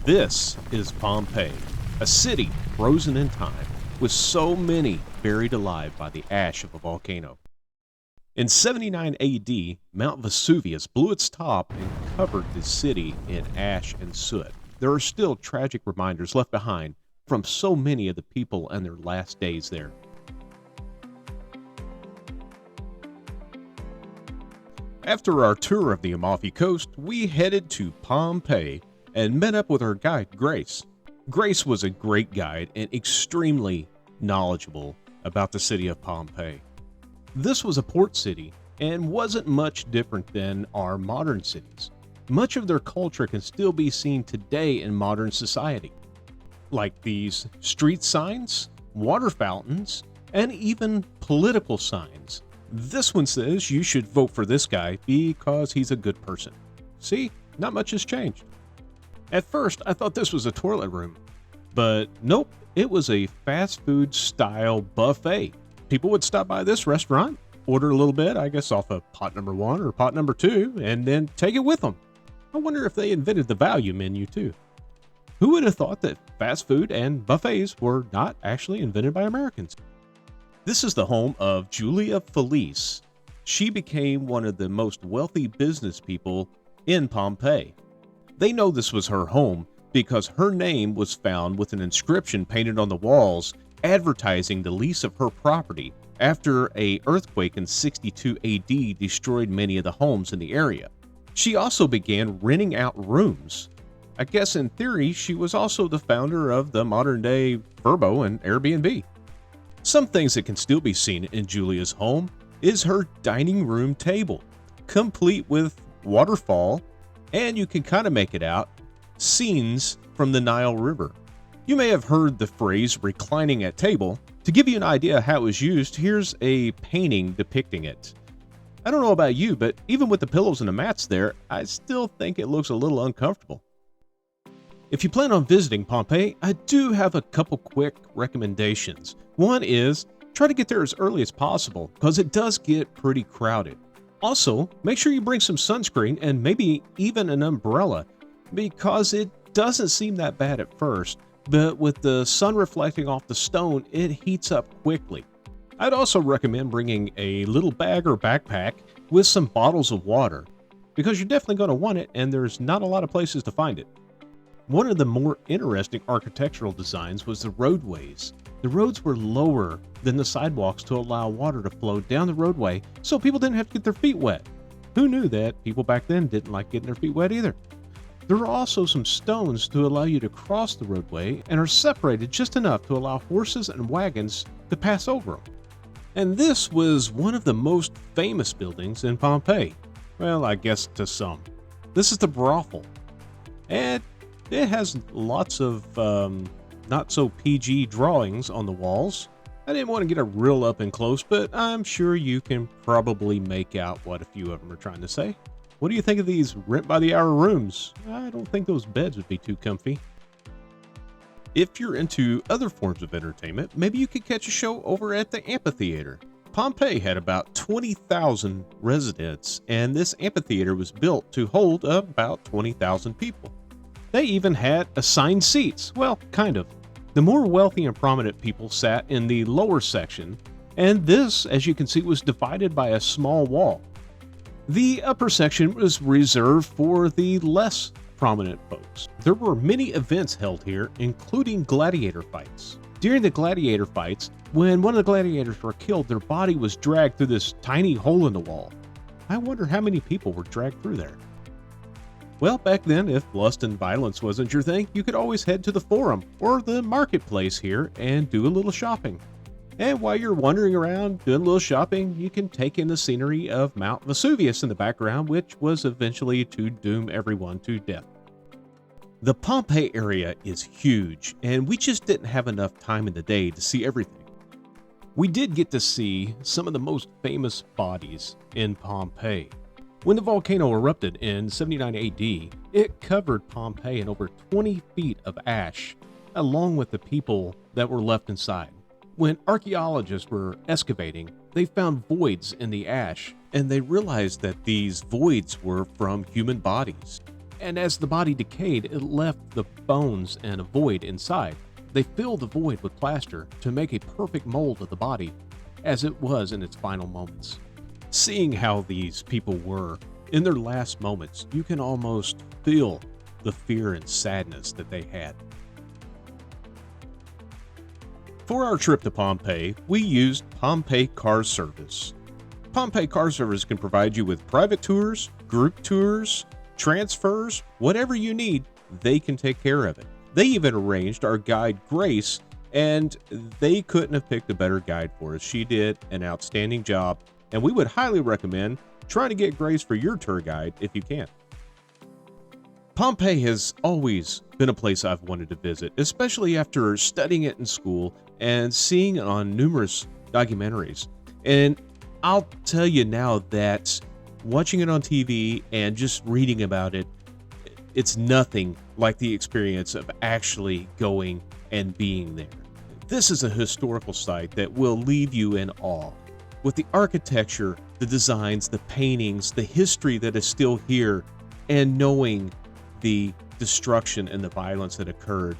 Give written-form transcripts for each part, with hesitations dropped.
This is Pompeii, a city frozen in time, with so many buried alive by the ash of a volcano. In 79 AD, Mount Vesuvius blew its top and covered the city in ash and soot. There are still tragic reminders left behind from so many of the people and their last days there. After our tour of the Amalfi Coast, we headed to Pompeii and met up with our guide, Grace. Grace was a great guide and extremely knowledgeable about the city of Pompeii. This was a port city and wasn't much different than our modern cities. Much of their culture can still be seen today in modern society, like these street signs, water fountains, and even political signs. This one says you should vote for this guy because he's a good person. See, not much has changed. At first, I thought this was a toilet room, but nope, it was a fast food style buffet. People would stop by this restaurant, order a little bit, I guess off of pot number 1 or pot number 2, and then take it with them. I wonder if they invented the value menu too. Who would have thought that fast food and buffets were not actually invented by Americans? This is the home of Julia Felice. She became one of the most wealthy business people in Pompeii. They know this was her home because her name was found with an inscription painted on the walls advertising the lease of her property after an earthquake in 62 AD destroyed many of the homes in the area. She also began renting out rooms. I guess in theory, she was also the founder of the modern-day Vrbo and Airbnb. Some things that can still be seen in Julia's home is her dining room table, complete with waterfall, and you can kind of make it out, scenes from the Nile River. You may have heard the phrase reclining at table. To give you an idea how it was used, here's a painting depicting it. I don't know about you, but even with the pillows and the mats there, I still think it looks a little uncomfortable. If you plan on visiting Pompeii, I do have a couple quick recommendations. One is try to get there as early as possible because it does get pretty crowded. Also, make sure you bring some sunscreen and maybe even an umbrella because it doesn't seem that bad at first, but with the sun reflecting off the stone, it heats up quickly. I'd also recommend bringing a little bag or backpack with some bottles of water because you're definitely going to want it and there's not a lot of places to find it. One of the more interesting architectural designs was the roadways. The roads were lower than the sidewalks to allow water to flow down the roadway so people didn't have to get their feet wet. Who knew that people back then didn't like getting their feet wet either? There are also some stones to allow you to cross the roadway and are separated just enough to allow horses and wagons to pass over them. And this was one of the most famous buildings in Pompeii. Well, I guess to some. This is the Brothel. And it has lots of not so PG drawings on the walls. I didn't want to get a real up and close, but I'm sure you can probably make out what a few of them are trying to say. What do you think of these rent by the hour rooms? I don't think those beds would be too comfy. If you're into other forms of entertainment, maybe you could catch a show over at the amphitheater. Pompeii had about 20,000 residents, and this amphitheater was built to hold about 20,000 people. They even had assigned seats. Well, kind of. The more wealthy and prominent people sat in the lower section, and this, as you can see, was divided by a small wall. The upper section was reserved for the less prominent folks. There were many events held here, including gladiator fights. During the gladiator fights, when one of the gladiators were killed, their body was dragged through this tiny hole in the wall. I wonder how many people were dragged through there. Well, back then, if lust and violence wasn't your thing, you could always head to the Forum or the marketplace here and do a little shopping. And while you're wandering around doing a little shopping, you can take in the scenery of Mount Vesuvius in the background, which was eventually to doom everyone to death. The Pompeii area is huge, and we just didn't have enough time in the day to see everything. We did get to see some of the most famous bodies in Pompeii. When the volcano erupted in 79 AD, it covered Pompeii in over 20 feet of ash, along with the people that were left inside. When archaeologists were excavating, they found voids in the ash, and they realized that these voids were from human bodies. And as the body decayed, it left the bones and a void inside. They filled the void with plaster to make a perfect mold of the body as it was in its final moments. Seeing how these people were in their last moments, you can almost feel the fear and sadness that they had. For our trip to Pompeii, we used Pompeii Car Service. Pompeii Car Service can provide you with private tours, group tours, transfers, whatever you need, they can take care of it. They even arranged our guide Grace, and they couldn't have picked a better guide for us. She did an outstanding job, and we would highly recommend trying to get Grace for your tour guide if you can. Pompeii has always been a place I've wanted to visit, especially after studying it in school and seeing it on numerous documentaries. And I'll tell you now that watching it on TV and just reading about it, it's nothing like the experience of actually going and being there. This is a historical site that will leave you in awe. With the architecture, the designs, the paintings, the history that is still here, and knowing the destruction and the violence that occurred,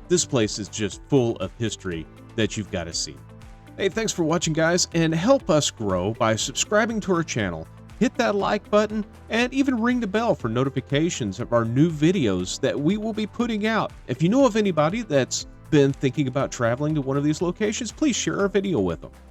this place is just full of history that you've got to see. Hey, thanks for watching, guys, and help us grow by subscribing to our channel. Hit that like button and even ring the bell for notifications of our new videos that we will be putting out. If you know of anybody that's been thinking about traveling to one of these locations, please share our video with them.